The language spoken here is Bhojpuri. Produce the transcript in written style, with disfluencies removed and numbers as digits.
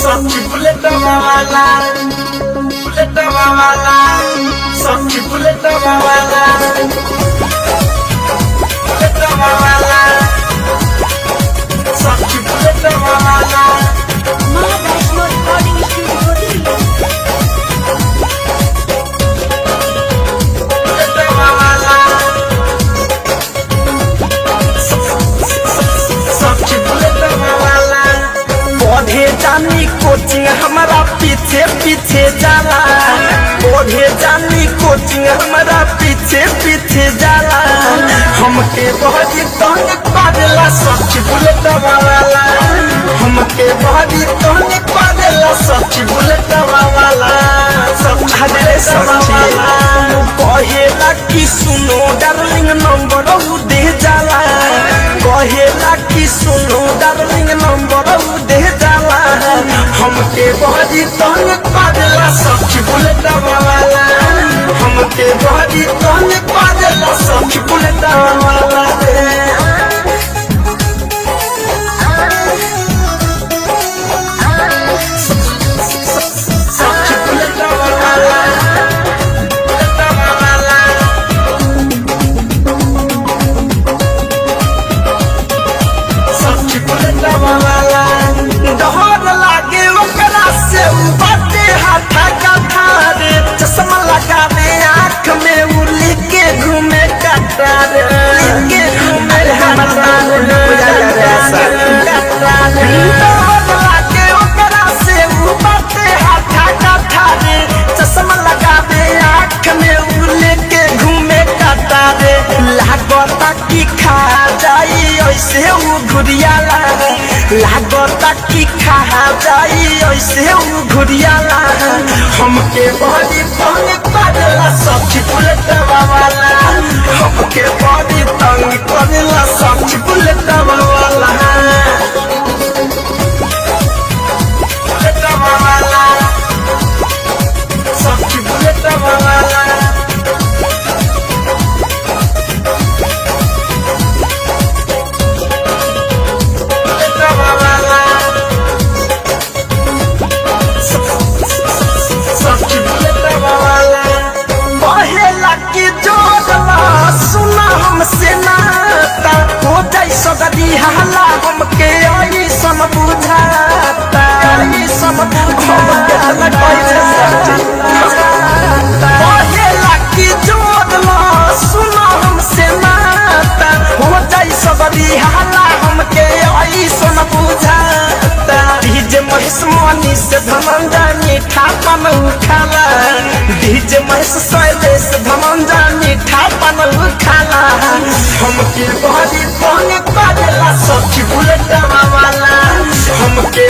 Sokci buleta mawala, buleta mawala, sokci buleta mawala, buleta mawala, sokci buleta mawala. Mahavishnu Recording Studio Delhi. Buleta mawala, sokci buleta mawala. पढ़े जानी कोचिंग हमारा पीछे पीछे जाला, पढ़े जानी कोचिंग हमारा पीछे पीछे जाला। हमके बहरी तोहनी पादेला सच्ची बुलेट वाला, हमके बहरी तोहनी पादेला सच्ची बुलेट वाला, सच्ची वाला। कहेला कि सुनो डार्लिंग नंबर दे जाला, कहेला कि सुनो डार्लिंग नंबर दे जाला। हमके बहरी तोहनी पादेला सच्ची बुलेट वाला, हमके बहरी तोहनी पादेला सच्ची बुलेट वाला। सच्ची बुलेट वाला, बुलेट वाला। सच्ची बुलेट वाला। डहर लागे ओकरा से बाटे हाथा का थारे, चश्मा लगा दे आँख में उली के घूमे कटारे, के घूमे कटारे। डहर लागे ओकरा से बाटे हाथा का थारे, चश्मा लगा दे आँख में उली के घूमे कटारे। लागता कि खा जाई ऐसे उ घुरियाला, लागता कि खा जाई ऐसे उ घुरियाला। हमके बड़ी तंग करेला सच्ची बुलेट वाला, हमके बड़ी तंग करेला सच्ची बुलेट वाला, बुलेट वाला, सच्ची बुलेट वाला। हमसे नाता हो जाई सगरी हाला, हमके आई सम बुझाता, आई सम बुझाता। पहेला की जोड़ला सुना हमसे नाता हो जाई सगरी हाला, हमके आई सम बुझाता। डीजे महेश मनी से धनंजय मीठा पन उखाला, डीजे महेश शैलेश धनंजय मीठा पन उखाला। हमके बहरी तंग करेला सच्ची बुलेट वाला, हमके